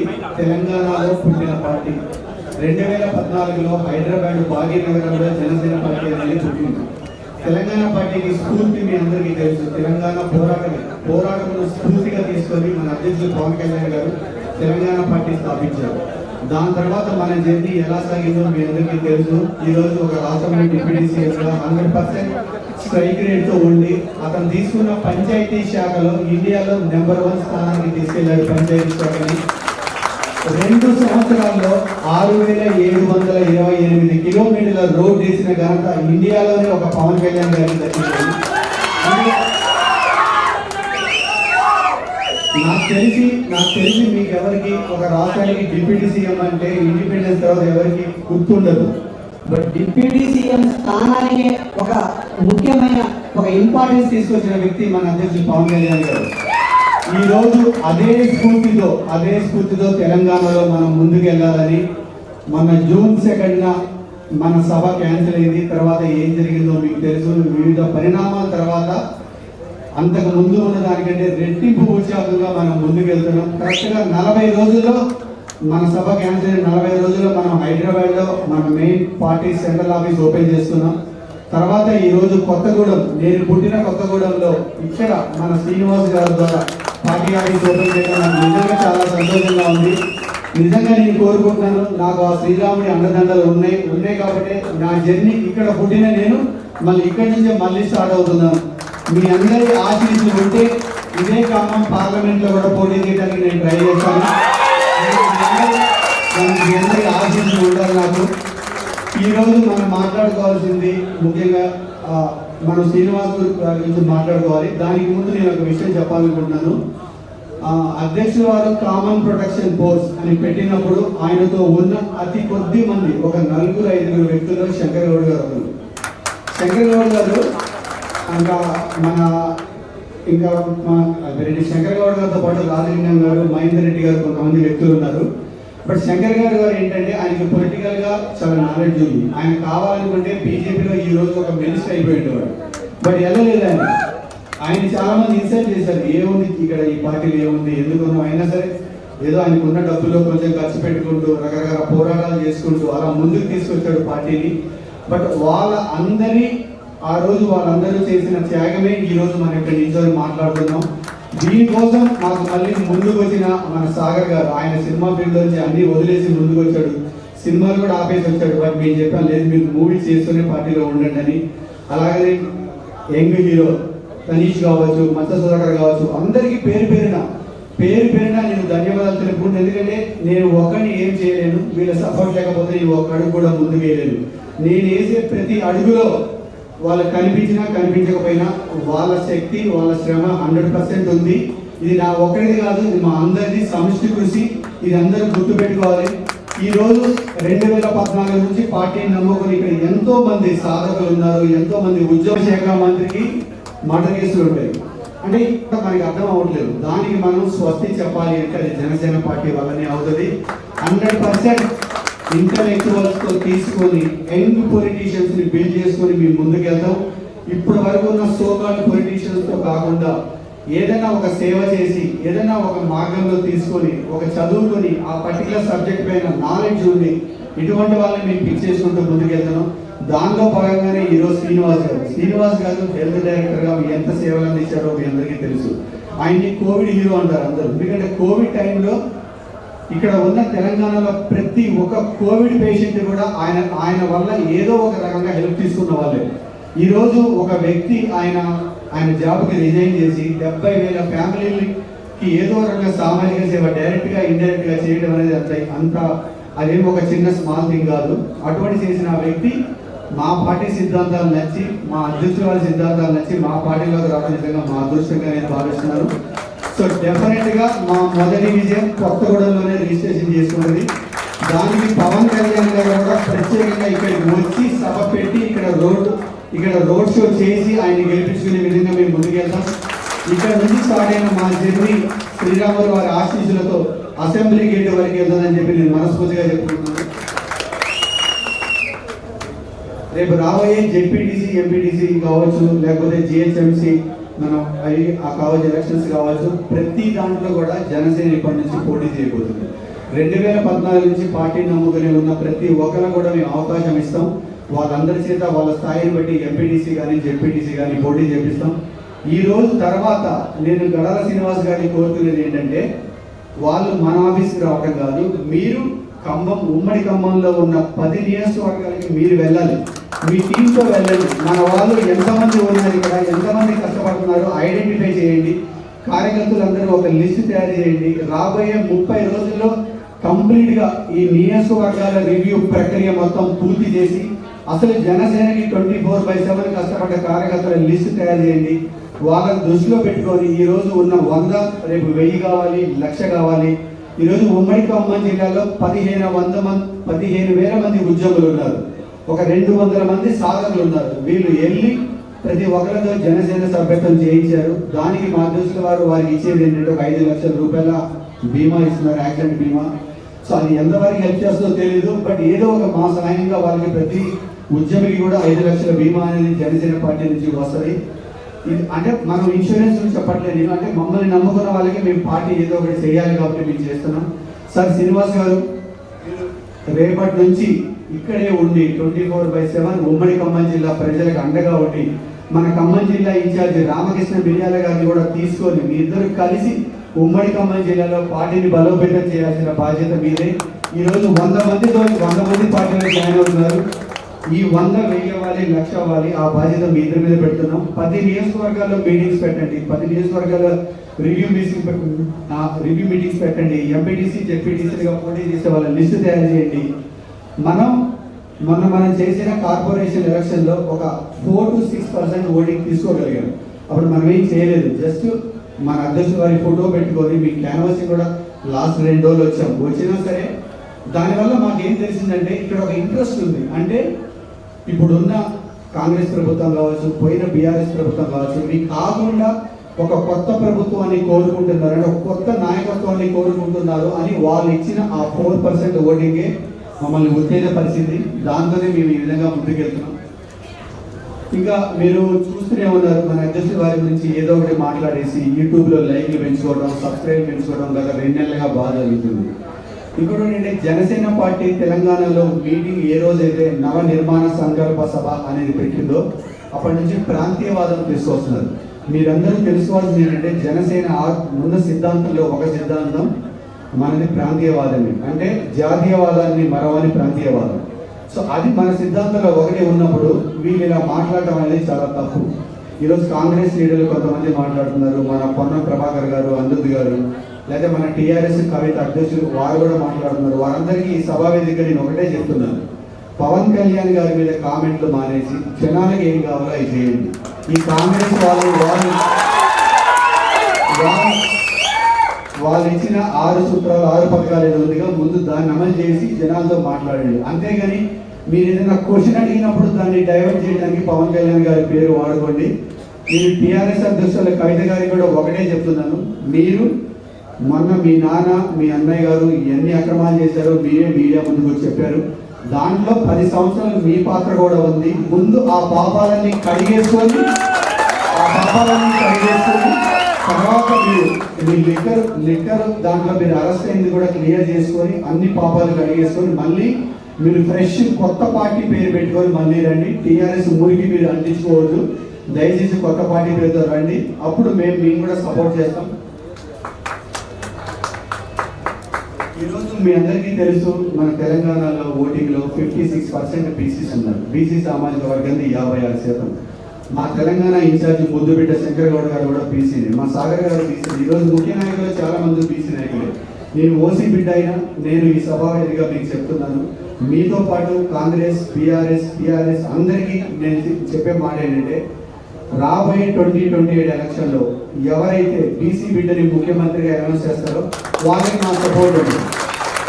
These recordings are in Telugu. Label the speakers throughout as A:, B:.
A: పార్టీ తెలంగాణలో పుట్టిన పార్టీ. 2014లో హైదరాబాద్ భాగ్యనగరంలో జనసేన పార్టీ అనేది పుట్టింది. తెలంగాణ పార్టీకి స్ఫూర్తి మీ అందరికీ తెలుసు. తెలంగాణ పోరాటమును స్ఫూర్తిగా తీసుకొని మన అధ్యక్షులు పవన్ కళ్యాణ్ గారు తెలంగాణ పార్టీ స్థాపించారు. దాని తర్వాత మన జర్నీ ఎలా సాగిందో మీ అందరికీ తెలుసు. ఈరోజు ఒక రాష్ట్రంలో డిప్యూటీ సీఎంగా 100% స్ట్రైక్ రేట్తో ఉండి అతను తీసుకున్న పంచాయతీ శాఖలో ఇండియాలో నెంబర్ 1 స్థానానికి తీసుకెళ్లాడు. పంచాయతీ శాఖని 2 సంవత్సరాల్లో 6728 కిలోమీటర్ల రోడ్ వేసిన ఘనత ఇండియాలోనే ఒక పవన్ కళ్యాణ్ గారికి దక్కింది. నాకు తెలిసి మీకు ఎవరికి ఒక రాష్ట్రానికి డిప్యూటీ సీఎం అంటే ఇండిపెండెన్స్ తర్వాత ఎవరికి గుర్తుండదు. బట్ డిప్యూటీ సీఎం స్థానానికి ఒక ముఖ్యమైన ఒక ఇంపార్టెన్స్ తీసుకొచ్చిన వ్యక్తి మన అధ్యక్షుడు పవన్ కళ్యాణ్ గారు. ఈ రోజు అదే స్ఫూర్తితో తెలంగాణలో మనం ముందుకెళ్ళాలని మన జూన్ 2న మన సభ క్యాన్సిల్ అయింది. తర్వాత ఏం జరిగిందో మీకు తెలుసు. వివిధ పరిణామాల తర్వాత అంతకు ముందు ఉన్న దానికంటే రెట్టింపు ఉత్సాహంగా మనం ముందుకెళ్తున్నాం. కరెక్ట్గా 40 రోజుల్లో మన సభ క్యాన్సిల్ అయిన 40 రోజుల్లో మనం హైదరాబాద్లో మన main party central office open చేస్తున్నాం. తర్వాత ఈరోజు కొత్తగూడెం, నేను పుట్టిన కొత్తగూడెంలో ఇక్కడ మన శ్రీనివాస్ గారి ద్వారా పార్టీ ఆఫీస్ ఓపెన్ చేయడం నాకు నిజంగా చాలా సంతోషంగా ఉంది. నిజంగా నేను కోరుకుంటున్నాను, నాకు ఆ శ్రీరాముడి అండదండలు ఉన్నాయి కాబట్టి నా జర్నీ ఇక్కడ పుట్టిన నేను మళ్ళీ ఇక్కడి నుంచే మళ్ళీ స్టార్ట్ అవుతున్నాను. మీ అందరి ఆశీస్సులు ఉంటే ఇదే ఖమ్మం పార్లమెంట్లో కూడా పోటీ చేయడానికి నేను ట్రై చేస్తాను. మీ అందరి ఆశీస్సులు ఉండాలి నాకు. ఈరోజు మనం మాట్లాడుకోవాల్సింది ముఖ్యంగా మనం శ్రీనివాస్ గురించి మాట్లాడుకోవాలి. దానికి ముందు నేను ఒక విషయం చెప్పాలనుకుంటున్నాను. అధ్యక్షుల వారు కామన్ ప్రొటెక్షన్ ఫోర్స్ అని పెట్టినప్పుడు ఆయనతో ఉన్న అతి కొద్ది మంది ఒక 4-5 వ్యక్తుల్లో శంకర్ గౌడ్ గారు ఉన్నారు. శంకర్ గౌడ్ గారు శంకర్ గౌడ్ గారితో పాటు రాజలింగం గారు, మహేందర్ రెడ్డి గారు కొంతమంది వ్యక్తులు ఉన్నారు. బట్ శంకర్ గారు ఏంటంటే ఆయనకి పొలిటికల్ గా చాలా నాలెడ్జ్ ఉంది. ఆయన కావాలనుకుంటే బీజేపీలో ఈ రోజు ఒక మినిస్టర్ అయిపోయేవాడు. బట్ వెళ్ళలేదు ఆయన చాలా మంది ఇన్సల్ట్ చేశారు. ఏముంది ఇక్కడ ఈ పార్టీలో ఏముంది ఎందుకనో, అయినా సరే ఏదో ఆయనకున్న డబ్బులో కొంచెం ఖర్చు పెట్టుకుంటూ రకరకాల పోరాటాలు చేసుకుంటూ అలా ముందుకు తీసుకొచ్చాడు పార్టీని. బట్ ఆ రోజు వాళ్ళందరూ చేసిన త్యాగమే ఈ రోజు మనం ఇక్కడ నిల్చొని మాట్లాడుతున్నాం. దీనికోసం మాకు మళ్ళీ ముందుకు వచ్చిన మన సాగర్ గారు, ఆయన సినిమా ఫీల్డ్ నుంచి అన్ని వదిలేసి ముందుకు వచ్చాడు. సినిమాలు కూడా ఆపేసి వచ్చాడు. బట్ మేము చెప్పాను, లేదు మీరు మూవీస్ చేస్తూనే పార్టీలో ఉండండి అని. అలాగే యంగ్ హీరో తనీష్ కావచ్చు, మత్స్య సుధాకర్ కావచ్చు, అందరికీ పేరు పేరున నేను ధన్యవాదాలు తెలుపుకుంటాను. ఎందుకంటే నేను ఒక్కడిని ఏం చేయలేను, వీళ్ళ సపోర్ట్ లేకపోతే ఈ ఒక్క అడుగు కూడా ముందుకు వేయలేను. నేను వేసే ప్రతి అడుగులో వాళ్ళకి కనిపించినా కనిపించకపోయినా వాళ్ళ శక్తి, వాళ్ళ శ్రమ 100% ఉంది. ఇది నా ఒక్కడిది కాదు, ఇది మా అందరిది సమిష్టి కృషి. ఇది అందరూ గుర్తుపెట్టుకోవాలి. ఈ రోజు 2014 నుంచి పార్టీని నమ్ముకొని ఇక్కడ ఎంతో మంది సాధకులు ఉన్నారు, ఎంతో మంది ఉద్యోగ శాఖ మంత్రికి మర్డర్ కేసులు ఉంటాయి. అంటే ఇక్కడ మనకి అర్థం అవ్వట్లేదు. దానికి మనం స్వస్తి చెప్పాలి అంటే జనసేన పార్టీ వల్లనే అవుతుంది. 100% ఇంటలెక్చువల్స్ తో తీసుకొని యంగ్ పొలిటీషియన్స్ ని బిల్డ్ చేసుకొని మేము ముందుకెళ్తాం. ఇప్పటి వరకు ఉన్న సోకాల్డ్ పొలిటీషియన్స్ తో కాకుండా ఏదైనా ఒక సేవ చేసి ఏదైనా ఒక మార్గంలో తీసుకొని ఒక చదువుకొని ఆ పర్టికులర్ సబ్జెక్ట్ పైన నాలెడ్జ్ ఉండి ఇటువంటి వాళ్ళని మేము పిక్ చేసుకుంటూ ముందుకెళ్తాం. దానిలో భాగంగానే ఈరోజు శ్రీనివాస్ గారు హెల్త్ డైరెక్టర్ గా ఎంత సేవలు అందించారో మీ అందరికీ తెలుసు. ఆయన్ని కోవిడ్ హీరో అంటారు అందరూ. ఎందుకంటే కోవిడ్ టైంలో ఇక్కడ ఉన్న తెలంగాణలో ప్రతి ఒక్క కోవిడ్ పేషెంట్ కూడా ఆయన వల్ల ఏదో ఒక రకంగా హెల్ప్ తీసుకున్న వాళ్ళే. ఈరోజు ఒక వ్యక్తి ఆయన జాబ్కి రిజైన్ చేసి 70,000 ఫ్యామిలీకి ఏదో రకంగా సామాజిక సేవ డైరెక్ట్ గా ఇండైరెక్ట్ గా చేయడం అనేది అదేం ఒక చిన్న స్మాల్ థింగ్ కాదు. అటువంటి చేసిన వ్యక్తి మా పార్టీ సిద్ధాంతాలు నచ్చి, మా అధ్యక్షుల వారి సిద్ధాంతాలు నచ్చి మా పార్టీలోకి రావడం నిజంగా మా అదృష్టంగా నేను భావిస్తున్నాను. సో డెఫినెట్ గా మా మొదటి విజయం కొత్తగూడెంలోనే రిజిస్ట్రేషన్ చేసుకున్నది. దానికి పవన్ కళ్యాణ్ గారు కూడా ప్రత్యేకంగా ఇక్కడికి వచ్చి సభ పెట్టి ఇక్కడ రోడ్ షో చేసి ఆయన గెలిపించుకునే విధంగా మేము ముందుకెళ్తాం. ఇక్కడ నుంచి స్టార్ట్ అయిన మా జర్నీ శ్రీరాములు వారి ఆశీస్సులతో అసెంబ్లీ గేట్ వరకు వెళ్తుందని చెప్పి నేను మనస్ఫూర్తిగా చెప్పుకుంటున్నాను. రేపు రాబోయే జెడ్పీటీసీ, ఎంపీటీసీ కావచ్చు, లేకపోతే జిహెచ్ఎంసీ మనం అవి ఆ కావచ్చు ఎలక్షన్స్ కావచ్చు, ప్రతి దాంట్లో కూడా జనసేన ఇప్పటి నుంచి పోటీ చేయబోతుంది. 2014 నుంచి పార్టీని నమ్ముకుని ఉన్న ప్రతి ఒక్కరు కూడా మేము అవకాశం ఇస్తాం. వాళ్ళందరి చేత వాళ్ళ స్థాయిని బట్టి ఎంపీటీసీ కానీ జెడ్పీటీసీ కానీ పోటీ చేపిస్తాం. ఈ రోజు తర్వాత నేను గడాల శ్రీనివాస్ గారిని కోరుకునేది ఏంటంటే, వాళ్ళు మన ఆఫీస్కి రావడం కాదు, మీరు ఖమ్మం ఉమ్మడి ఖమ్మంలో ఉన్న 10 నియోజకవర్గాలకి మీరు వెళ్ళాలి, మీ టీంతో వెళ్ళండి. మన వాళ్ళు ఎంతమంది ఉన్నారు, ఇక్కడ ఎంతమంది కష్టపడుతున్నారు ఐడెంటిఫై చేయండి. కార్యకర్తలందరూ ఒక లిస్ట్ తయారు చేయండి. రాబోయే 30 రోజుల్లో కంప్లీట్గా ఈ నియోజకవర్గాల రివ్యూ ప్రక్రియ మొత్తం పూర్తి చేసి అసలు జనసేనకి 24/7 కష్టపడ్డ కార్యకర్తల లిస్ట్ తయారు చేయండి. వాళ్ళని దృష్టిలో పెట్టుకొని ఈరోజు ఉన్న 100 రేపు 1000 కావాలి, 1,00,000 కావాలి. ఈరోజు ఉమ్మడి ఖమ్మం జిల్లాలో 15,000 మంది ఉద్యోగులు ఉన్నారు, ఒక 200 మంది సాధకులు ఉన్నారు. వీళ్ళు వెళ్ళి ప్రతి ఒక్కరితో జనసేన సభ్యత్వం చేయించారు. దానికి మా దృష్టిలో వారికి ఇచ్చేది ఏంటంటే ఒక 5 లక్షల రూపాయల బీమా ఇస్తున్నారు, యాక్సిడెంట్ బీమా. సో అది ఎంతవరకు హెల్ప్ చేస్తుందో తెలియదు, బట్ ఏదో ఒక మా సహాయంగా వాళ్ళకి ప్రతి ఉద్యమికి కూడా 5 లక్షల బీమా అనేది జనసేన పార్టీ నుంచి వస్తుంది. ఇది అంటే మనం ఇన్సూరెన్స్ నుంచి చెప్పట్లేదు, అంటే మమ్మల్ని నమ్ముకున్న వాళ్ళకి మేము పార్టీ ఏదో ఒకటి చేయాలి కాబట్టి మేము చేస్తున్నాం. సార్ శ్రీనివాస్ గారు రేపటి నుంచి ఇక్కడే ఉండి 24/7 ఉమ్మడి ఖమ్మం జిల్లా ప్రజలకు అండగా ఉండి మన ఖమ్మం జిల్లా ఇన్ఛార్జి రామకృష్ణ బిర్యాల గారిని కూడా తీసుకొని మీ ఇద్దరు కలిసి ఉమ్మడి ఖమ్మం జిల్లాలో పార్టీని బలోపేతం చేయాల్సిన బాధ్యత మీదే. ఈరోజు 100 మంది పార్టీలో జాయిన్ అవుతున్నారు. ఈ 100 1000 అవ్వాలి, 1,00,000 అవ్వాలి, ఆ బాధ్యత మీ ఇద్దరి మీద పెడుతున్నాం. 10 నియోజకవర్గాల్లో మీటింగ్స్ పెట్టండి, 10 నియోజకవర్గాల్లో రివ్యూ మీటింగ్స్ పెట్టండి. ఎంపీటీసీ జెడ్పీటీసీగా పోటీ చేసే వాళ్ళ లిస్టు తయారు చేయండి. మనం చేసిన కార్పొరేషన్ ఎలక్షన్లో ఒక 4 to 6% ఓటింగ్ తీసుకోగలిగాం. అప్పుడు మనం ఏం చేయలేదు, జస్ట్ మన అధ్యక్షుడు వారి ఫోటో పెట్టుకొని మీ క్యాన్వాసింగ్ కూడా లాస్ట్ 2 రోజులు వచ్చినా సరే దానివల్ల మాకేం తెలిసిందంటే ఇక్కడ ఒక ఇంట్రెస్ట్ ఉంది. అంటే ఇప్పుడున్న కాంగ్రెస్ ప్రభుత్వం కావచ్చు, పోయిన బీఆర్ఎస్ ప్రభుత్వం కావచ్చు, ఇవి కాకుండా ఒక కొత్త ప్రభుత్వాన్ని కోరుకుంటున్నారు, అంటే ఒక కొత్త నాయకత్వాన్ని కోరుకుంటున్నారు అని వాళ్ళు ఇచ్చిన ఆ 4% ఓటింగే మమ్మల్ని ఉత్తేజపరిచింది. దాంతోనే మేము ఈ విధంగా ముందుకెళ్తున్నాం. ఇంకా మీరు చూస్తూనే ఉన్నారు, మన అధ్యక్షుడి వారి గురించి ఏదో ఒకటి మాట్లాడేసి యూట్యూబ్లో లైక్లు పెంచుకోవడం, సబ్స్క్రైబ్ పెంచుకోవడం గత 2 నెలలుగా బాగా జరుగుతుంది. ఇప్పుడు ఏంటంటే జనసేన పార్టీ తెలంగాణలో మీటింగ్ ఏ రోజైతే నవ నిర్మాణ సంకల్ప సభ అనేది పెట్టిందో అప్పటి నుంచి ప్రాంతీయవాదం తీసుకొస్తున్నారు. మీరందరూ తెలుసుకోవాల్సింది ఏంటంటే జనసేన ఉన్న సిద్ధాంతంలో ఒక సిద్ధాంతం మనది ప్రాంతీయవాదమే, అంటే జాతీయవాదాన్ని మరవని ప్రాంతీయవాదం. సో అది మన సిద్ధాంతంలో ఒకటే ఉన్నప్పుడు వీళ్ళు ఇలా మాట్లాడటం అనేది చాలా తప్పు. ఈరోజు కాంగ్రెస్ లీడర్లు కొంతమంది మాట్లాడుతున్నారు, మన పొన్నం ప్రభాకర్ గారు, అనిరుద్ గారు, లేదా మన టీఆర్ఎస్ కవిత అధ్యక్షులు వారు కూడా మాట్లాడుతున్నారు. వారందరికీ ఈ సభా వేదిక నేను ఒకటే చెప్తున్నాను, పవన్ కళ్యాణ్ గారి మీద కామెంట్లు మానేసి జనాలకు ఏం కావాలో అవి చేయండి. ఈ కాంగ్రెస్ వాళ్ళు ఇచ్చిన 6 సూత్రాలు 6 పథకాలు ఏదో ఉందిగా, ముందు దాన్ని అమలు చేసి జనాలతో మాట్లాడండి. అంతేగాని మీరు ఏదైనా క్వశ్చన్ అడిగినప్పుడు దాన్ని డైవర్ట్ చేయడానికి పవన్ కళ్యాణ్ గారి పేరు వాడుకోండి. నేను టీఆర్ఎస్ అధ్యక్షుల కవిత గారికి కూడా ఒకటే చెప్తున్నాను, మీరు మొన్న మీ నాన్న మీ అన్నయ్య గారు ఎన్ని అక్రమాలు చేశారో మీరే మీడియా ముందుకు వచ్చి చెప్పారు. దాంట్లో 10 సంవత్సరాలు మీ పాత్ర కూడా ఉంది. ముందు ఆ పాపాలన్నీ కడిగేసుకొని తర్వాత మీ లిక్కర్ దాంట్లో మీరు అరెస్ట్ అయింది కూడా క్లియర్ చేసుకొని అన్ని పాపాలు కడిగేసుకొని మళ్ళీ మీరు ఫ్రెష్ కొత్త పార్టీ పేరు పెట్టుకొని మళ్ళీ రండి. టీఆర్ఎస్ ఊరికి మీరు అందించుకోవద్దు, దయచేసి కొత్త పార్టీ పేరుతో రండి. అప్పుడు మేము కూడా సపోర్ట్ చేస్తాం. ఈరోజు మీ అందరికీ తెలుసు, మన తెలంగాణలో ఓటింగ్లో 56% బీసీస్ ఉన్నారు. బీసీ సామాజిక వర్గాన్ని 56%. మా తెలంగాణ ఇన్ఛార్జి ముద్దుబిడ్డ శంకర్ గౌడ్ గారు కూడా బీసీనే, మా సాగర్ గారు బీసీ. ఈరోజు ముఖ్య నాయకులు చాలా మంది బీసీ నాయకులే. నేను ఓసీ బిడ్డ అయినా నేను ఈ సభావేదిగా మీకు చెప్తున్నాను, మీతో పాటు కాంగ్రెస్, బీఆర్ఎస్, టీఆర్ఎస్ అందరికీ నేను చెప్పే మాట ఏంటంటే, రాబోయే 2028 ఎలక్షన్లో ఎవరైతే బీసీ బిడ్డని ముఖ్యమంత్రిగా అనౌన్స్ చేస్తారో వాళ్ళకి నా సపోర్ట్ ఉంది.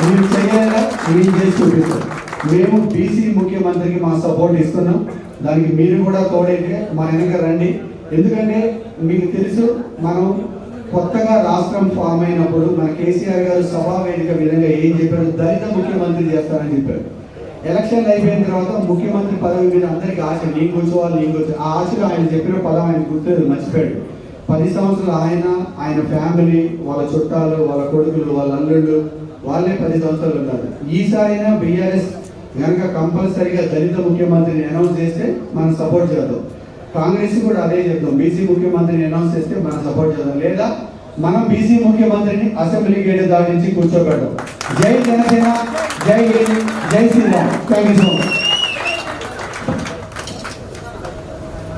A: మీరు చేయాలా, మీరు చేసి చూపిస్తారు. మేము బీసీ ముఖ్యమంత్రికి మా సపోర్ట్ ఇస్తున్నాం. దానికి మీరు కూడా తోడైతే మా వెనక రండి. ఎందుకంటే మీకు తెలుసు, మనం కొత్తగా రాష్ట్రం ఫామ్ అయినప్పుడు మన కేసీఆర్ గారు సభా వేదిక విధంగా ఏం చెప్పారు, దళిత ముఖ్యమంత్రి చేస్తారని చెప్పారు. ఎలక్షన్లు అయిపోయిన తర్వాత ముఖ్యమంత్రి పదవి మీద అందరికీ ఆశ, నేను కూర్చోవాలి. ఆ ఆశలో ఆయన చెప్పిన పదం ఆయన గుర్తు మర్చిపోయాడు. 10 సంవత్సరాలు ఆయన ఫ్యామిలీ, వాళ్ళ చుట్టాలు, వాళ్ళ కొడుకులు, వాళ్ళ అల్లుళ్ళు వాళ్ళే 10 సంవత్సరాలు ఉన్నారు. ఈసారైనా బీఆర్ఎస్ కనుక కంపల్సరీగా దళిత ముఖ్యమంత్రిని అనౌన్స్ చేస్తే మనం సపోర్ట్ చేద్దాం. కాంగ్రెస్ కూడా అదే చెప్తాం, బీసీ ముఖ్యమంత్రిని అనౌన్స్ చేస్తే మనం సపోర్ట్ చేద్దాం. లేదా మనం బీసీ ముఖ్యమంత్రిని అసెంబ్లీ గేట్ దాటించి కూర్చోబెడదాం. జై జనసేన, జై Sriram. Thank you so much.